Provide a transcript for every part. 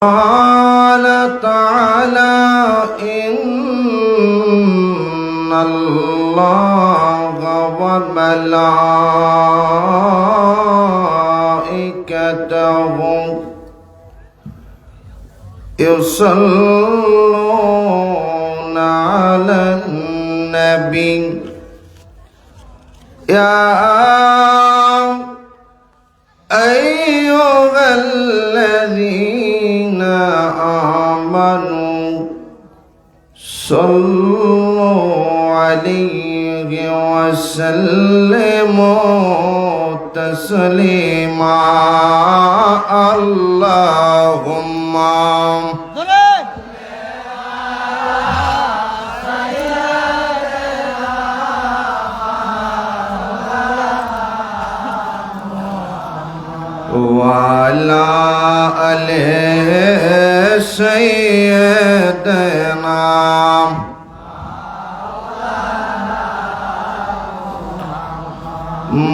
قال تعالى إن الله وملائكته يصلون على النبي يا أيها الذين آمنوا صلوا عليه وسلموا تسليما اللهم وعلى آل سيدنا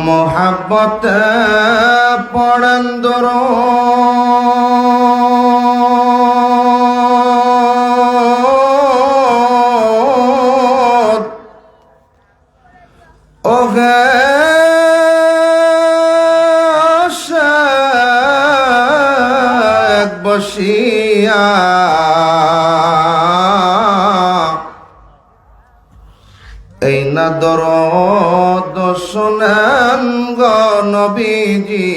محبت পড়েন দরুদ ওহে বসিয়া এই না দরদ শোনেন গো নবীজি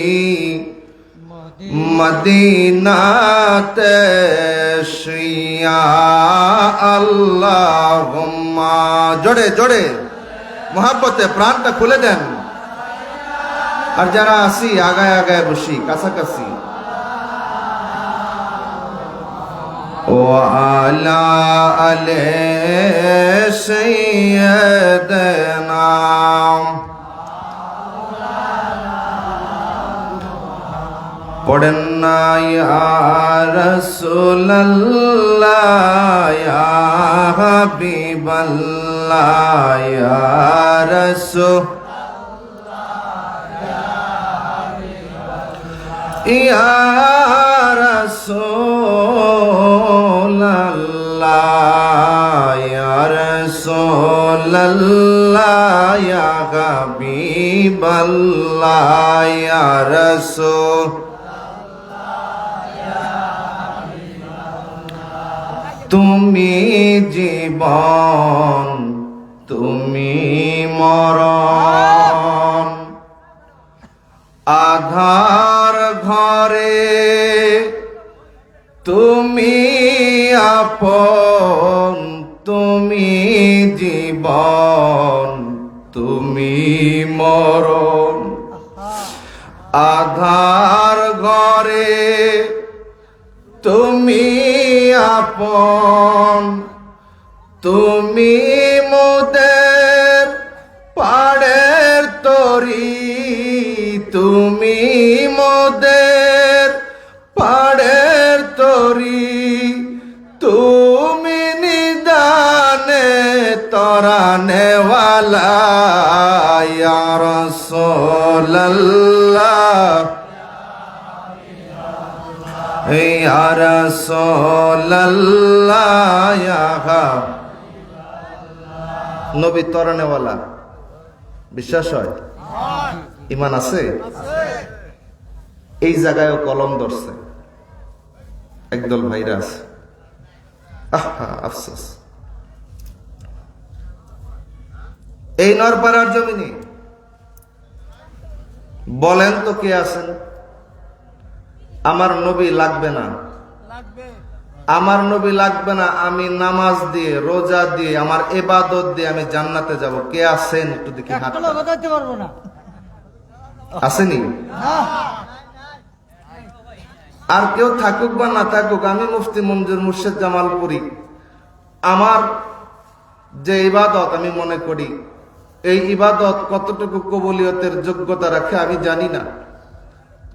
মদিনাতে শুইয়া আল্লাহুম্মা জোরে জোরে মোহাব্বতে প্রাণটা খুলে দেন। আর যারা আসি আগায় আগায় বসি কাছাকাছি وعلى آل سيدنا পড়েন না ইয়া রাসূলুল্লাহ ইয়া হাবিবাল্লাহ ইয়া রাসূলুল্লাহ ইয়া রাসূলুল্লাহ ইয়া রাসূলুল্লাহ ইয়া হাবিবাল্লাহ ইয়া রাসূলুল্লাহ তুমি জীবন তুমি মরণ আধার ঘরে তুমি আপন তুমি জীবন তুমি মরণ আধার ঘরে তুমি আপন তুমি মোদের পাড়ের তরি তুমি মোদের পাড়ের তরি তুমি নিদানে তরানেওয়ালা ইয়া রাসূলুল্লাহ ইয়া রাসূলুল্লাহ ইয়া নবী তরানেওয়ালা বিশ্বাস হয় ঈমান আছে এই জায়গায়ও কলম ধরছে একদল ভাইরা আছে আহা আফসোস এই নরপাড়ার জমিনে বলেন তো কে আছেন আমার নবী লাগবে না আমার নবী লাগবে না আমি নামাজ দিয়ে রোজা দিয়ে আমার ইবাদত দিয়ে আমি জান্নাতে যাব কে আছেন একটু দেখি হাত আসেনি আর কেউ থাকুক বা না থাকুক আমি মুফতি মঞ্জুর মুর্শেদ জামালপুরি আমার যে ইবাদত আমি মনে করি এই ইবাদত কতটুকু কবুলিয়তের যোগ্যতা রাখে আমি জানি না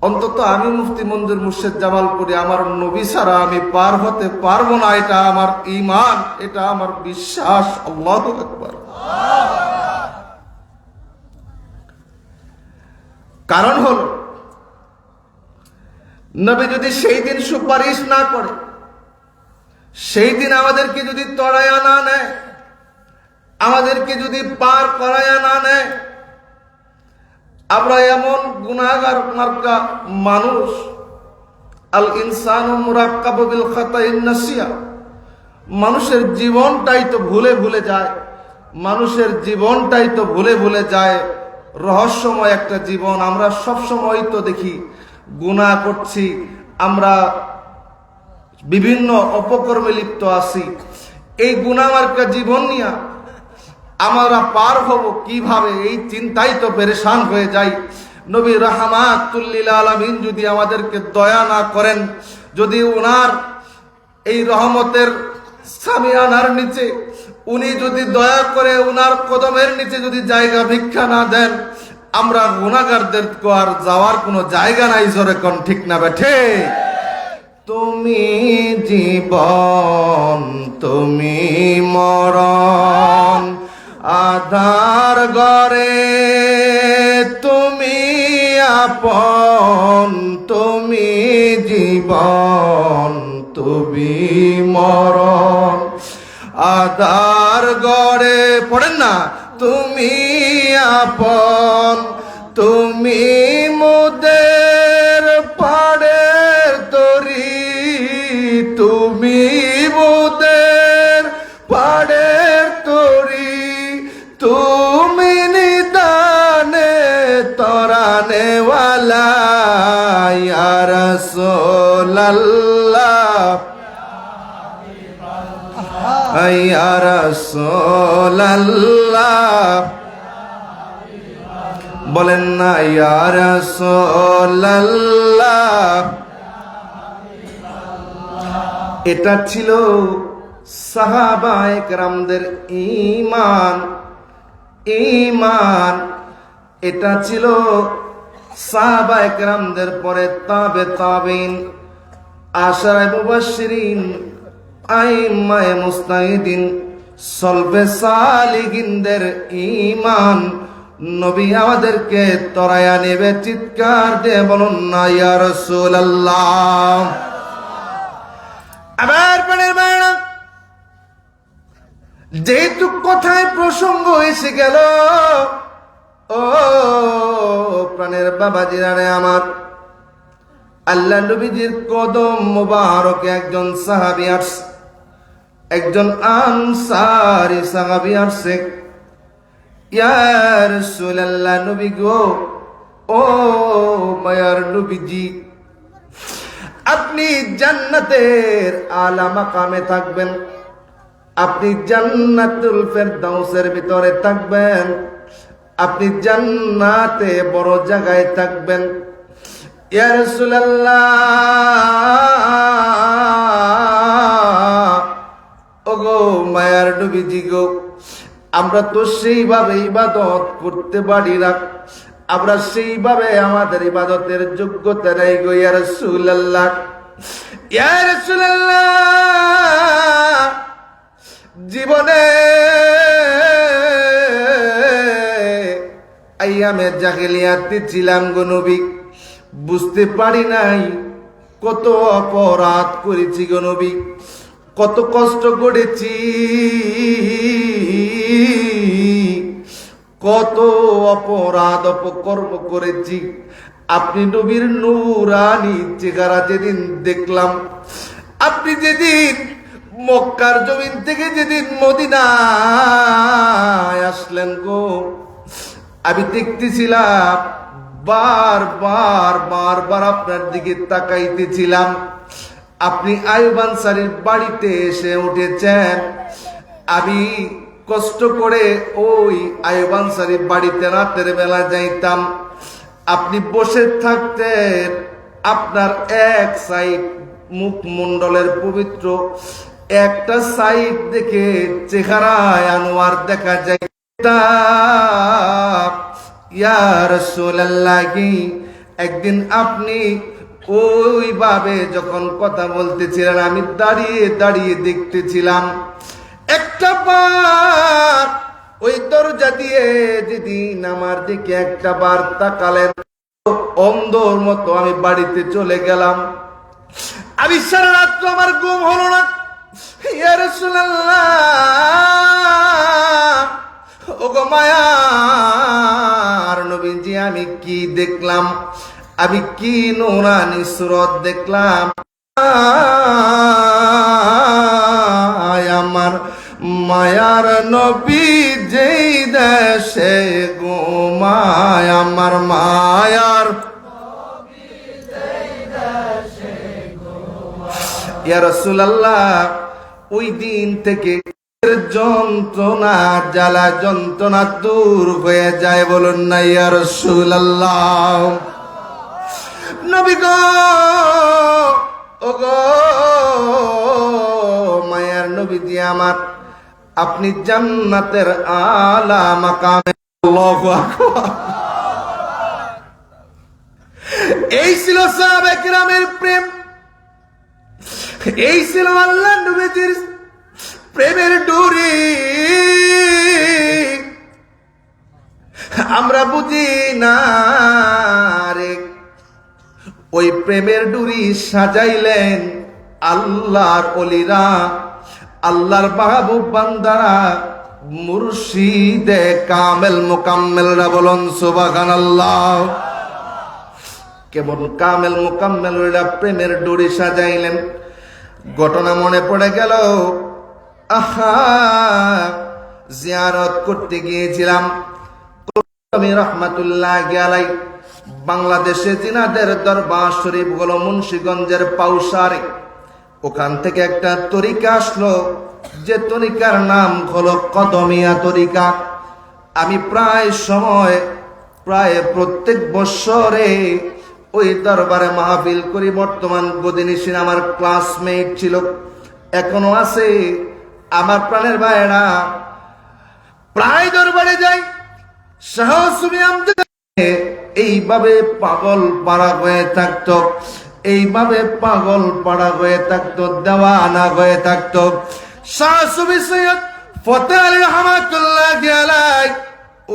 অন্তত আমি মুফতি মঞ্জুর মুর্শেদ জামালপুরি আমার নবী ছাড়া আমি পার হতে পারবো না এটা আমার ঈমান এটা আমার বিশ্বাস আল্লাহু আকবার কারণ হলো নবী যদি সেই দিন সুপারিশ না করে, সেই দিন আমাদেরকে যদি তড়ায়া না নেয়, আমাদেরকে যদি পার করায়া না নেয়, আমরা এমন গুনাহগার মার্কা মানুষ। আল ইনসানু মুরাক্কাবু বিল খাতাইন নাসিয়া, মানুষের জীবনটাই তো ভুলে ভুলে যায়, মানুষের জীবনটাই তো ভুলে ভুলে যায়। রহস্যময় একটা জীবন। আমরা সব সময় তো দেখি গুনাহ করছি, আমরা বিভিন্ন অপকর্মে লিপ্ত আছি। এই গুনাহ মার্কা জীবন নিয়ে আমরা পার হব কিভাবে, এই চিন্তাই তো পেরেশান হয়ে যাই। নবী রাহমাতুল লিল আলামিন যদি আমাদেরকে দয়া না করেন, যদি ওনার এই রহমতের সামিয়ানার নিচে উনি যদি দয়া করে ওনার কদমের নিচে যদি জায়গা ভিক্ষা না দেন, আমরা গুনাহগারদের আর যাওয়ার কোনো জায়গা নাই। জোরে কোন ঠিক না বেঠে? তুমি জীবন, তুমি মরণ, আধার ঘরে তুমি আপন, তুমি জীবন, তুমি মরণ, আধার ঘরে পড়েন না, তুমি আপন, তুমি মোদের পাড়ের তরি, তুমি মোদের পাড়ের তরি, তুমি নিদানে তরানেওয়ালা ইয়া রাসূলুল্লাহ, ইয়া রাসূলুল্লাহ, বলেন না ইয়া রাসূলুল্লাহ। এটা ছিল সাহাবায়ে কেরামদের ঈমান, ঈমান। এটা ছিল সাহাবায়ে কেরামদের পরে তাবে তাবিন, আশারায়ে মুবাশশিরিন, আইম্মায়ে মুজতাহিদিন, সলফে সালিহিনদের ঈমান। নবী আমাদেরকে তরায়া নেবে, চিৎকার দিয়ে বলুন না ইয়া রাসূলুল্লাহ। আবার প্রাণের ভাইরা, যেহেতু কথায় প্রসঙ্গ এসে গেল, ও প্রাণের বাবাজিরা রে আমার, আল্লাহ নবীজির কদম মোবারকে একজন সাহাবী আসছে, একজন আনসারী সাহাবী আসছে। ইয়া রাসূলুল্লাহ, নবী গো, ও মায়ার নবীজি, আপনি জান্নাতের আলা মাকামে থাকবেন, আপনি জান্নাতুল ফেরদাউসের ভিতরে থাকবেন, আপনি জান্নাতে বড় জায়গায় থাকবেন। ইয়া রাসূলুল্লাহ, ওগো মায়ার নবীজি গো, আমরা তো সেইভাবে ইবাদত করতে পারি না, আমরা সেইভাবে আমাদের ইবাদতের যোগ্যতা নাই গো ইয়া রাসূলুল্লাহ। ইয়া রাসূলুল্লাহ, জীবনে আইয়ামে জাহেলিয়াতে ছিলাম গো নবী, বুঝতে পারি নাই কত অপরাধ করেছি গো নবী, কত কষ্ট করেছি, কত অপরাধ অপকর্ম করেছি। আপনি নবীর নূরানি চেহারা যেদিন দেখলাম, আপনি যেদিন মক্কার জমিন থেকে যেদিন মদিনায় আসলেন গো, আমি দেখতেছিলাম, বারবার বারবার আপনার দিকে তাকাইতেছিলাম। আপনি আইয়ুব আনসারীর বাড়িতে এসে উঠেছেন। আমি কষ্ট করে ওই আইয়ুব আনসারীর বাড়িতে রাতের বেলা যাইতাম। আপনি বসে থাকতেন, আপনার এক সাইড মুখমণ্ডলের পবিত্র একটা সাইড দেখে চেহারায় আনোয়ার দেখা যায়। ইয়া রাসূলুল্লাহ, একদিন আপনি ওইভাবে যখন কথা বলতেছিলেন, আমি দাঁড়িয়ে দাঁড়িয়ে দেখতেছিলাম। একটা বার ওই দরজা দিয়ে যেদিন আমার দিকে একটা বার তাকালেন, অন্ধর মতো আমি বাড়িতে চলে গেলাম। আমি সারা রাত্র আমার ঘুম হলো না। ইয়া রাসূলুল্লাহ, ওগো মায়ার নবীজি, আমি কি দেখলাম? আমি কি নূরানি সুরত দেখলাম? আমার মায়ার নবী যেই দেশে ঘুমায়, আমার মায়ার ইয়া রাসূলুল্লাহ, ওই দিন থেকে যন্ত্রণা, জ্বালা যন্ত্রণা দূর হয়ে যায়। বলুন না ইয়া রাসূলুল্লাহ। নবী গো, ওগো মায়ার নবীজি আমার, আপনি জান্নাতের আলা মাকামে। আল্লাহু আকবার। এই ছিল সাহাবা কিরামের প্রেম, এই ছিল আল্লাহ নবীজির প্রেমের ডুরি। আমরা বুঝি না রে, ওই প্রেমের ডুরি সাজাইলেন আল্লাহর ওলিরা, আল্লাহর মাহবুব বান্দারা, মুর্শিদে কামেল মুকাম্মেলরা। বলুন সুবহানাল্লাহ। কেমন কামেল মুকাম্মেলরা প্রেমের ডুরি সাজাইলেন। ঘটনা মনে পড়ে গেল, আহা, জিয়ারত করতে গিয়েছিলাম আমি রহমাতুল্লাহ আলাইহি। বাংলাদেশে জিনাদের দরবার শরীফ হলো মুন্সিগঞ্জের পাউসারে। ওখান থেকে একটা তরিকা আসলো, যে তরিকার নাম হলো কদমিয়া তরিকা। আমি প্রায় প্রত্যেক বছরে ওই দরবারে মাহফিল করি। বর্তমান গদিনিসিন আমার ক্লাসমেট ছিল, এখনো আছে। আমার প্রাণের ভাইয়েরা, প্রায় দরবারে যাই। এইভাবে পাগল পাড়া হয়ে থাকতো, এইভাবে পাগল পাড়া হয়ে থাকতো, দেওয়ানা হয়ে থাকতো। শাহ সুফি সৈয়দ ফতেহ আলী রহমাতুল্লাহি আলাইহি,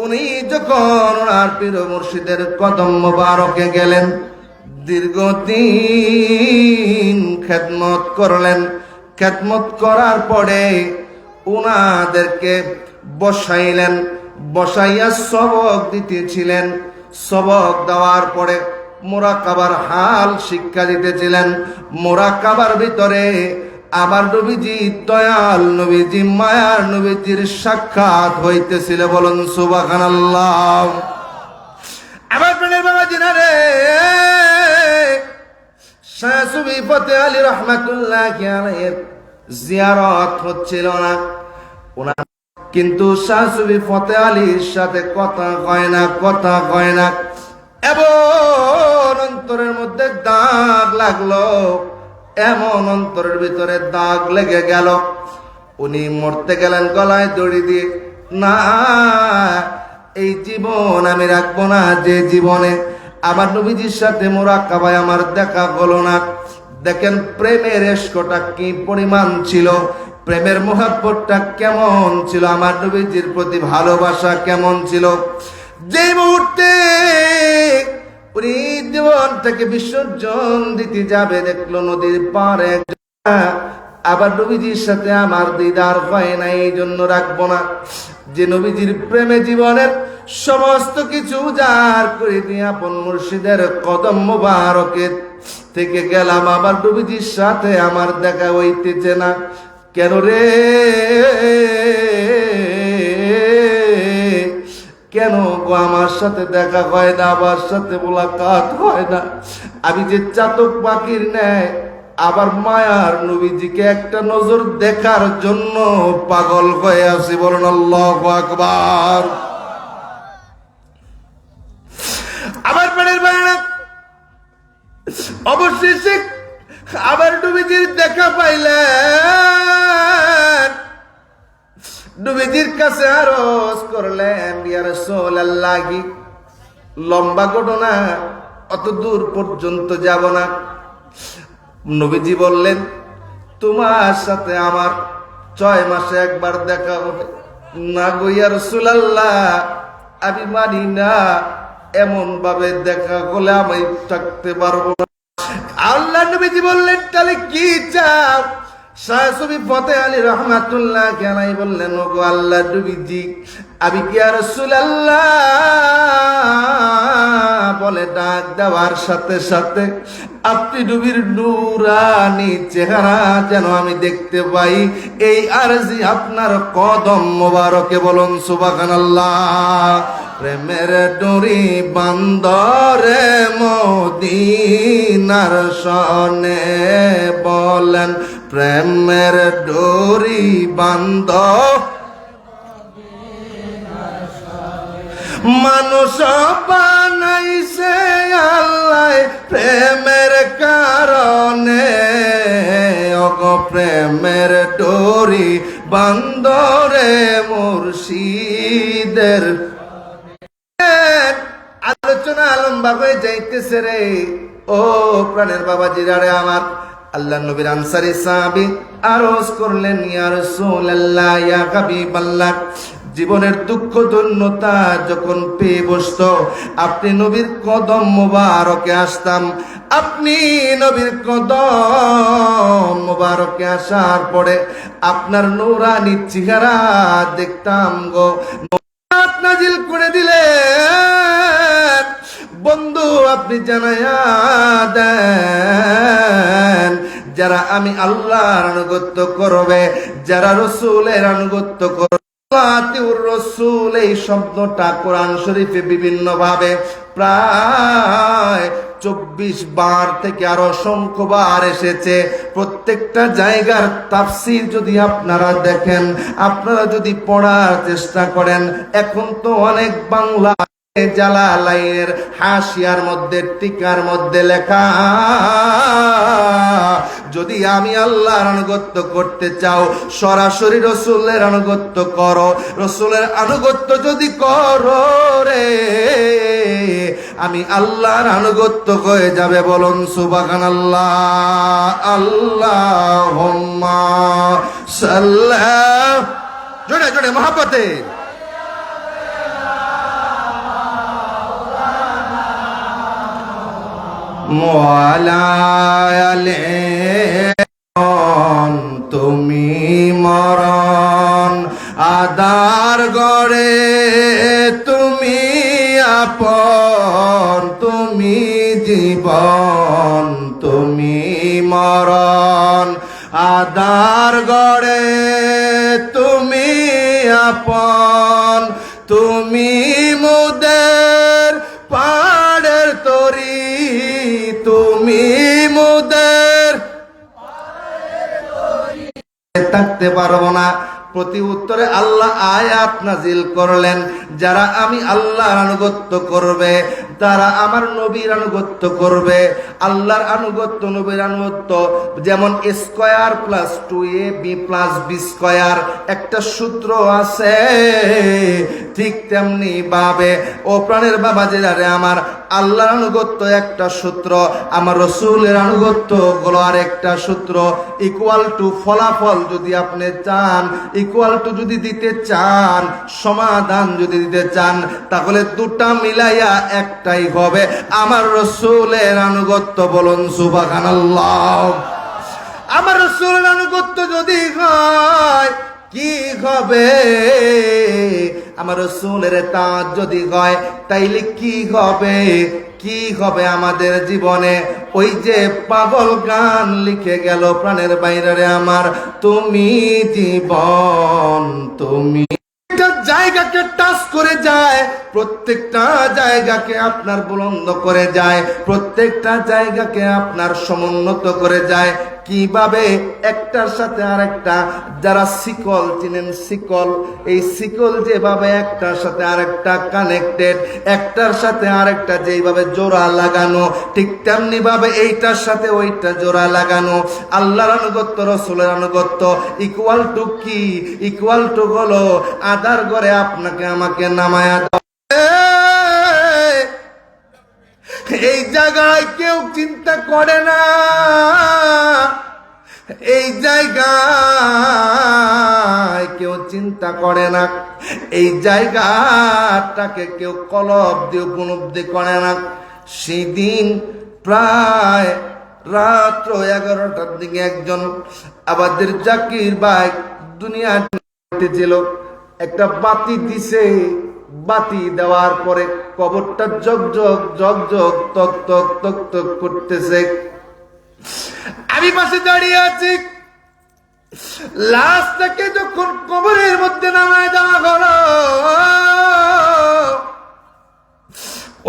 উনি যখন ওনার পীর মুর্শিদের কদম মোবারকে গেলেন, দীর্ঘদিন খেদমত করলেন। খেদমত করার পরে উনাদেরকে বসাইলেন, বসাইয়া সবক দিতেছিলেন। সবক দেওয়ার পরে মুরাকাবার হাল শিক্ষা দিতেছিলেন। মুরাকাবার ভিতরে আমার নবীজি, দয়াল নবীজি, মায়ার নবীজির সাক্ষাৎ হইতেছিল। বলুন সুবহানাল্লাহ। আমার প্রাণের বাবা জিনারে, শাহ সুফি ফতেহ আলী রহমাতুল্লাহি আলাইহির জিয়ারত হচ্ছিল না ওনার, কিন্তু শাহ সুফি ফতেহ আলীর সাথে কথা কয় না, কথা কয় না। এমন অন্তরের মধ্যে দাগ লাগলো, এমন অন্তরের ভিতরে দাগ লেগে গেল, উনি মরতে গেলেন গলায় দড়ি দিয়ে। না, এই জীবন আমি রাখবো না, যে জীবনে আমার নবীজির সাথে মুরাকাবায় আমার দেখা হলো না। দেখেন প্রেমের এশকটা কি পরিমাণ ছিল, প্রেমের মোহাব্বতটা কেমন ছিল, আমার নবীজির প্রতি ভালোবাসা কেমন ছিল। যে মুহূর্তে উনি জীবন থেকে বিসর্জন দিতে যাবে, দেখলো নদীর পাড়ে আবার নবীজির সাথে আমার দিদার হয় না, এই জন্য রাখবো না। যে নবীজির প্রেমে জীবনের সমস্ত কিছু উজাড় করে দিয়ে আপন মুর্শিদের কদম মোবারকের থেকে গেলাম, আবার নবীজির সাথে আমার দেখা হইতেছে না। কেন রে, কেন গো আমার সাথে দেখা হয় না, আমার সাথে মোলাকাত হয় না? আমি যে চাতক পাখির ন্যায় আবার মায়ার নবীজিকে একটা নজর দেখার জন্য পাগল হয়ে আছি। বলুন আল্লাহু আকবার। আবার প্রাণের ভাইরা, অবশেষে আবার নবীজির দেখা পাইলেন, নবীজির কাছে আরজ করলেন, ইয়া রাসূলুল্লাহ। লম্বা ঘটনা, অত দূর পর্যন্ত যাব না। নবীজি বললেন, তোমার সাথে আমার 6 মাসে একবার দেখা হবে। না গো ইয়া রাসূলুল্লাহ, আমি মানি না, এমন ভাবে দেখা হলে আমি থাকতে পারবো না। আল্লাহ নবীজি বললেন তাহলে কি চাও? শাহ সুফি ফতেহ আলী রহমাতুল্লাহ আলাইহি বললেন, ওগো আল্লাহ নবীজি, আমি কি ইয়া রাসূলুল্লাহ বলে ডাক দেওয়ার সাথে সাথে আপনি নবীর নূরানি চেহারা যেন আমি দেখতে পাই, এই আরজি আপনার কদম মোবারকে। বলুন সুবহানাল্লাহ। প্রেমের ডোরি বান্দরে মদিনার সনে, বলেন প্রেমের ডোরি বান্দ মানুষ বানাইছে আল্লাহ প্রেমের কারণে, ওগো প্রেমের ডোরি বান্দরে মুর্শিদের। আলোচনা লম্বা হয়ে যাইতেছে রে ও প্রাণের বাবাজিরা রে আমার। আল্লাহ নবীর আনসারী সাহাবী আরজ করলেন, ইয়া রাসূলুল্লাহ, ইয়া হাবিবাল্লাহ, জীবনের দুঃখ দৈন্যতা যখন পেয়ে বসতো আপনি নবীর কদম মোবারকে আসতাম। আপনি নবীর কদম মোবারকে আসার পরে আপনার নূরানি চেহারা দেখতাম গো। নাজিল করে দিলেন, বন্ধু আপনি জানায়া দেন, যারা আমি আল্লাহর আনুগত্য করবে, যারা রসুলের আনুগত্য করবে। রসুল এই শব্দটা কোরআন শরীফে বিভিন্ন ভাবে প্রায় 24 বার থেকে আরো অসংখ্য বার এসেছে। প্রত্যেকটা জায়গার তাফসীর যদি আপনারা দেখেন, আপনারা যদি পড়ার চেষ্টা করেন, এখন তো অনেক বাংলা জালালাইনের হাসিয়ার মধ্যে টিকার মধ্যে লেখা, যদি আমি আল্লাহর আনুগত্য করতে চাও সরাসরি রসুলের আনুগত্য করো, রসুলের আনুগত্য যদি করো রে আমি আল্লাহর আনুগত্য হয়ে যাবে। বলুন সুবহানাল্লাহ। আল্লাহুম্মা সাল্লাল্লাহু, জোরে জোরে মহব্বতে। মোয়ালায়ালে তুমি মরণ আদার গড়ে, তুমি আপন, তুমি জীবন, তুমি মরণ আদার গড়ে, তুমি আপন, তুমি মুদের পাড়ের তরি, তুমি মুদের থাকতে পারবো না। প্রতি উত্তরে আল্লাহ আয়াত নাজিল করলেন, যারা আমি আল্লাহর আনুগত্য করবে, তারা আমার নবীর আনুগত্য করবে। আল্লাহর আনুগত্য, নবীর আনুগত্য যেমন square plus 2ab plus b square একটা সূত্র আছে, ঠিক তেমনি ভাবে ও প্রাণের বাবা জেলারে আমার আল্লাহর আনুগত্য একটা সূত্র, আমার রসুলের আনুগত্য হলো আর একটা সূত্র। ইকুয়াল টু ফলাফল যদি আপনি চান, ইকুয়াল টু যদি দিতে চান, সমাধান যদি দিতে চান, তাহলে দুটা মিলাইয়া একটাই হবে, আমার রসুলের আনুগত্য। বলুন সুবহানাল্লাহ। আমার রসুলের আনুগত্য যদি হয় কি হবে? আমার রসুলের তাআত যদি হয় তাইলে কি হবে? কি হবে আমাদের জীবনে? ওই যে পাগল গান লিখে গেল প্রাণের বাইরে আমার, তুমি জীবন, তুমি জায়গাকে টাচ করে যায়, প্রত্যেকটা জায়গাকে আপনার বুলন্দ করে যায়, প্রত্যেকটা জায়গাকে আপনার সমুন্নত করে যায়। কিভাবে? একটার সাথে আরেকটা, যারা শিকল চিনেন, শিকল, এই শিকল যেভাবে একটার সাথে আরেকটা কানেক্টেড, একটার সাথে আরেকটা যেভাবে জোড়া লাগানো, ঠিক তেমনি ভাবে এইটার সাথে ওইটা জোড়া লাগানো। আল্লাহর আনুগত্য, রসুলের আনুগত্য ইকুয়াল টু কি? ইকুয়াল টু হলো আদার ঘরে আপনাকে আমাকে নামায়া দাও। এই জায়গায় কেউ চিন্তা করে না, এই জায়গায় কেউ চিন্তা করে না, এই জায়গাটাকে কেউ কলব দিয়ে উপলব্ধি করে না। সেদিন প্রায় রাত্র 11টার দিকে একজন আমাদের জাকির ভাই দুনিয়া ছিল, একটা বাতি দিছে। বাতি দেওয়ার পরে কবরটা জগজগ জগজগ তক তক তক তক করতেছে। আমি পাশে দাঁড়িয়ে আছি। লাশটাকে যখন কবরের মধ্যে নামায় দেওয়া হলো,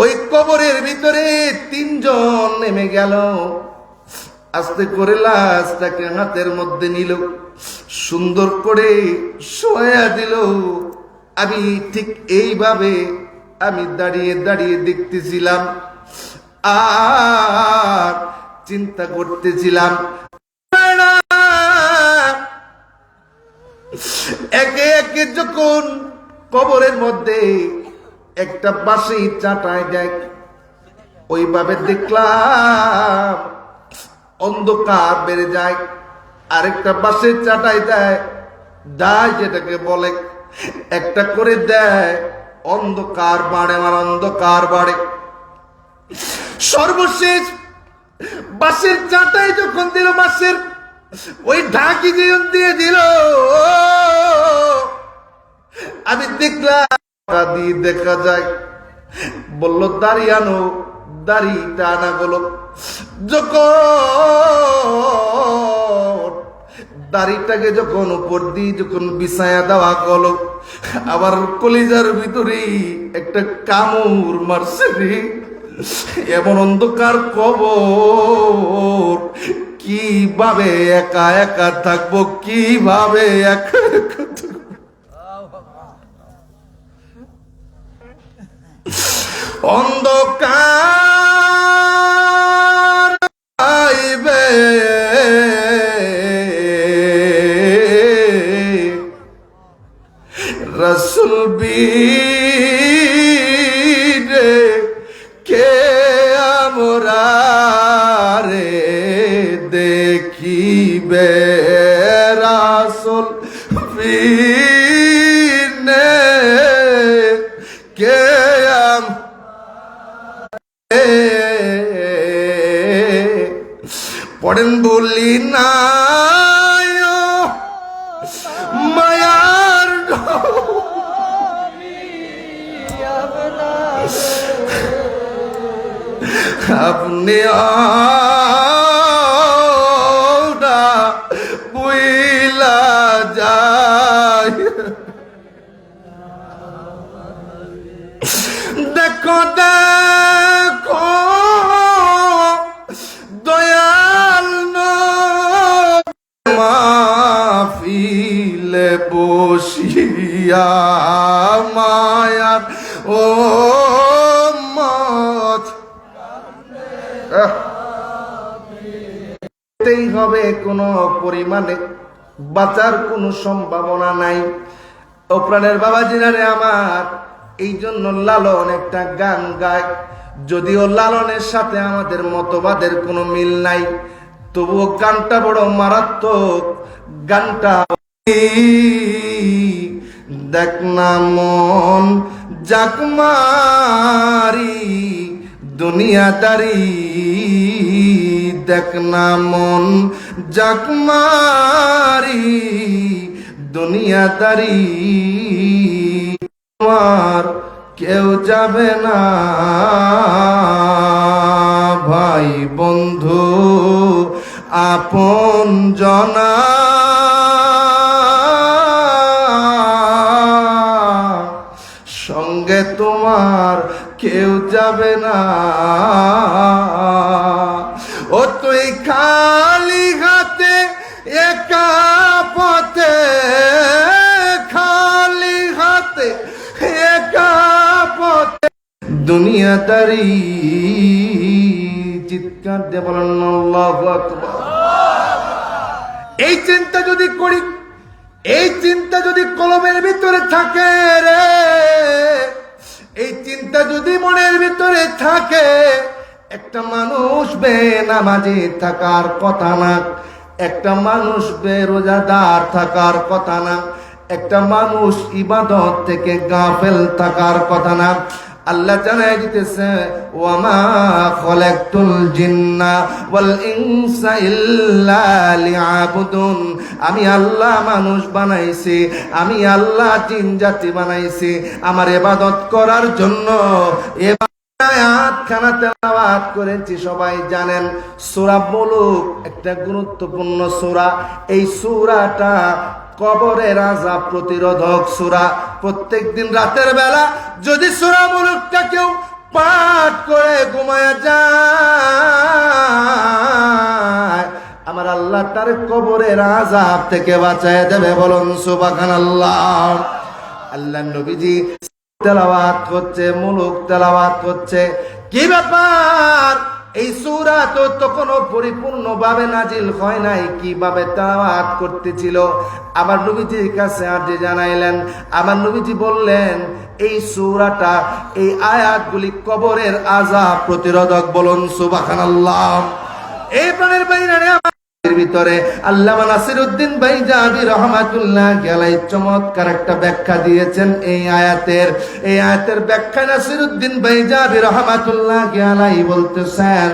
ওই কবরের ভিতরে 3 জন নেমে গেল। আস্তে করে লাশটাকে হাতের মধ্যে নিল, সুন্দর করে শোয়া দিল। আমি ঠিক এইভাবে আমি দাঁড়িয়ে দাঁড়িয়ে দেখতেছিলাম আর চিন্তা করতেছিলাম। একে একে যখন কবরের মধ্যে একটা বাঁশি চাটায় দেয়, ওইভাবে দেখলাম অন্ধকার বেড়ে যায়। আরেকটা বাঁশের চাটায় দেয়, দায় যেটাকে বলে, একটা করে দেয়, অন্ধকার বাড়ে, আমার অন্ধকার বাড়ে। সর্বশেষ বাঁশের চাটাই যখন দিল, বাঁশের ওই ঢাকি জীবন দিয়ে দিল, আমি দেখলাম দিয়ে দেখা যায়। বললো দাড়ি আনো, দাড়িটা আনা গেল। যখন দাড়িটাকে যখন উপর দিয়ে যখন বিছায়া দেওয়া গেল, আবার কলিজার ভিতরে একটা কামড় মারছে রে। এমন অন্ধকার কবর, কিভাবে একা একা থাকবো, কিভাবে একা একা থাকবো। অন্ধকার আইবে রাসূল বীরে কে আমরা রে দেখিবে রাসূল বীরে কে পড়েন বলি না মায়ার আপনি বুইলা যায়। দেখো দেখো দয়াল মাহফিলে বসিয়া মায়ার ও মত হবে, কোনো পরিমাণে বাঁচার কোনো সম্ভাবনা নাই। ও প্রাণের বাবা জিনারে আমার, এই জন্য লালন একটা গান গায়। যদিও লালনের সাথে আমাদের মতবাদের কোনো মিল নাই, তবুও গানটা বড় মারাত্মক। গানটা দেখ না মন জাকমারি দুনিয়াদারি, দেখ না মন জাকমারি দুনিয়াদারি, তোমার কেউ যাবে না ভাই বন্ধু আপন জনা, সঙ্গে তোমার কেউ যাবে না। ও তুই খালি হাতে একা পথে, খালি হাতে একা পথে দুনিয়াদারি, চিৎকার দিয়ে বলেন আল্লাহু আকবার। এই চিন্তা যদি করি, এই চিন্তা যদি কলমের ভিতরে থাকে রে, এই চিন্তা যদি মনের ভিতরে থাকে, একটা মানুষ বেনামাজি থাকার কথা না, একটা মানুষ বেরোজাদার থাকার কথা না, একটা মানুষ ইবাদত থেকে গাফেল থাকার কথা না। আল্লাহ জানাই দিতেছে, ওয়ামা খালাকতুল জিন্না ওয়াল ইনসা ইল্লা লিয়াবুদুন। আমি আল্লাহ মানুষ বানাইছি, আমি আল্লাহ জিন জাতি বানাইছি আমার ইবাদত করার জন্য। আয়াতখানা তেলাওয়াত করেছি, সবাই জানেন সূরা মুলুক একটা গুরুত্বপূর্ণ সূরা। এই সূরাটা কবরের আযাব প্রতিরোধক সূরা। প্রত্যেকদিন রাতের বেলা যদি সূরা মুলুকটা কেউ পাঠ করে ঘুমায় যায়, আমার আল্লাহ তার কবরের আযাব থেকে বাঁচায় দেবে। বলুন সুবহানাল্লাহ। আল্লাহ নবীজি তেলাওয়াত হচ্ছে, মুলুক তেলাওয়াত হচ্ছে। কি ব্যাপার? এই সূরা তো কোনো পরিপূর্ণভাবে নাজিল হয় নাই, কিভাবে তেলাওয়াত করতেছিল? আবার নবীজির কাছে আরজি জানাইলেন। আবার নবীজি বললেন, এই সূরাটা, এই আয়াতগুলি কবরের আযাব প্রতিরোধক। বলুন সুবহানাল্লাহ। এই প্রাণের বাইরে ভিতরে আল্লামা নাসিরউদ্দিন ভাই জাবি রহমাতুল্লাহ আলাইহি চমৎকার একটা ব্যাখ্যা দিয়েছেন এই আয়াতের। এই আয়াতের ব্যাখ্যা নাসিরউদ্দিন ভাই জাবি রহমাতুল্লাহ আলাইহি বলতেছেন,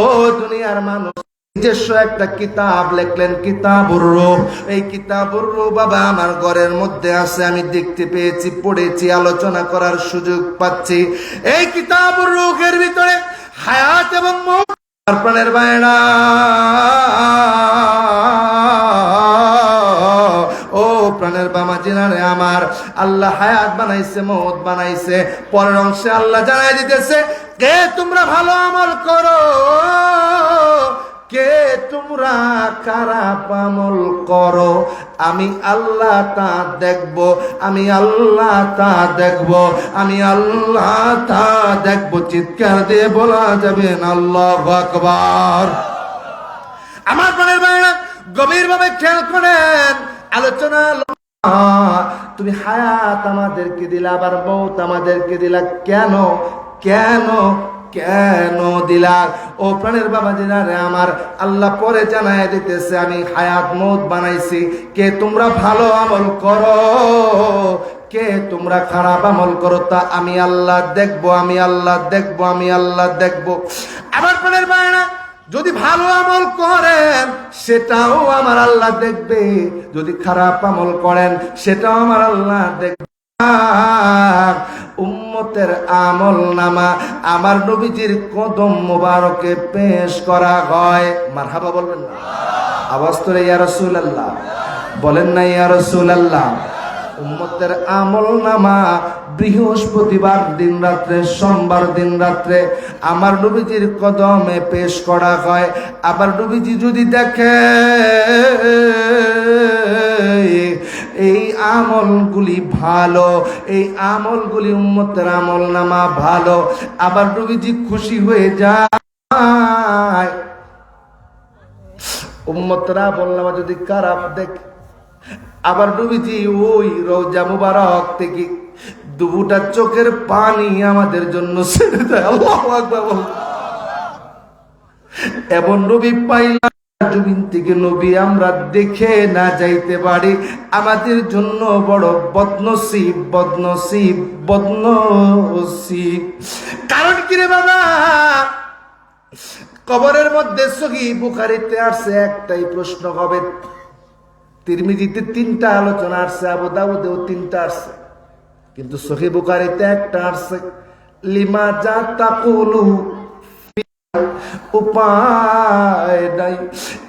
ও দুনিয়ার মানুষ, নিজস্ব একটা কিতাব লিখলেন, কিতাবুর রূহ। এই কিতাবুর রূহ বাবা আমার ঘরের মধ্যে আছে, আমি দেখতে পেয়েছি, পড়েছি, আলোচনা করার সুযোগ পাচ্ছি। এই কিতাবুর রূহের ভিতরে হায়াত এবং মওত। প্রাণের বাইরা, ও প্রাণের বামা জিনারে আমার, আল্লাহ হায়াত বানাইছে, মওত বানাইছে। পরের অংশে আল্লাহ জানাই দিতেছে, কে তোমরা ভালো আমল করো, কে তোমরা খারাপ আমল করো, আমি আল্লাহ তা দেখব, আমি আল্লাহ তা দেখব, আমি আল্লাহ তা দেখব। চিৎকার দিয়ে বলা যাবে না আল্লাহু আকবার। আমার প্রাণের ভাইরা, গভীরভাবে খেয়াল করেন আলোচনা। তুমি হায়াত আমাদেরকে দিলা, আবার মওত আমাদেরকে দিলা, কেন কেন কেন দিলা? ও প্রাণের বাবা জিনারে আমার, আল্লাহ পরে জানায় দিতেছে, আমি হায়াত মওত বানাইছি, কে তোমরা ভালো আমল করো, কে তোমরা খারাপ আমল করো, তা আমি আল্লাহ দেখবো, আমি আল্লাহ দেখবো, আমি আল্লাহ দেখবো। আমার প্রাণের ভাইরা, যদি ভালো আমল করেন সেটাও আমার আল্লাহ দেখবে, যদি খারাপ আমল করেন সেটাও আমার আল্লাহ দেখবে। উম্মতের আমল নামা আমার নবীজির কদম মোবারকে পেশ করা হয়। মারহাবা বলবেন না? আওয়াজ করে ইয়া রাসূলুল্লাহ বলেন না, ইয়া রাসূলুল্লাহ। উম্মতের আমল নামা বৃহস্পতিবার দিন রাত্রে, সোমবার দিন রাত্রে আমার নবীজির কদমে পেশ করা হয়। আবার নবীজি যদি দেখে এই আমলগুলি ভালো, এই আমলগুলি উম্মতের আমল নামা ভালো, আবার নবীজি খুশি হয়ে যায়। উম্মতরা বললাম যদি খারাপ দেখে, আবার নবীজি ওই রওজা মুবারক থেকে দুটা চোখের পানি আমাদের জন্য ছেড়ে দেয়। আল্লাহু আকবার। এমন নবী পাইলাম জমিন থেকে, নবী আমরা দেখে না যাইতে পারি, আমাদের জন্য বড় বদনসিব, বদনসিব, বদনসিব। কারণ কি রে বাবা? কবরের মধ্যে সহিহ বুখারীতে আসছে একটাই প্রশ্ন হবে, তিরমিজিতে 3টা আলোচনা আসছে, আবু দাউদেও 3টা আসছে, কিন্তু সহিহ বুখারীতে একটা আসছে, লিমা যা তাকুলু, উপায় নাই।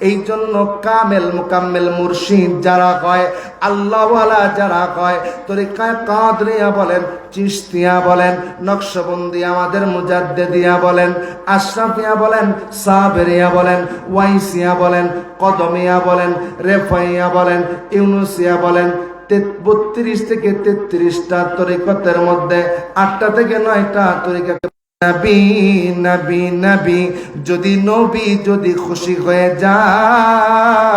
এই জন্য কামেল মুকাম্মেল মুর্শিদ যারা কয়, আল্লাহওয়ালা যারা কয়, তরিকায়ে কাদরিয়া বলেন, চিশতিয়া বলেন, নকশবন্দিয়া, আমাদের মুজাদ্দিদিয়া বলেন, আশরাফিয়া বলেন, সাবেরিয়া বলেন, ওয়াইসিয়া বলেন, কদমিয়া বলেন, রেফাইয়া বলেন, ইউনুসিয়া বলেন, 32 থেকে 33টা তরিকতের মধ্যে 8টা থেকে 9টা তরিকা। নবী নবী নবী, যদি নবী যদি খুশি হয়ে যায়,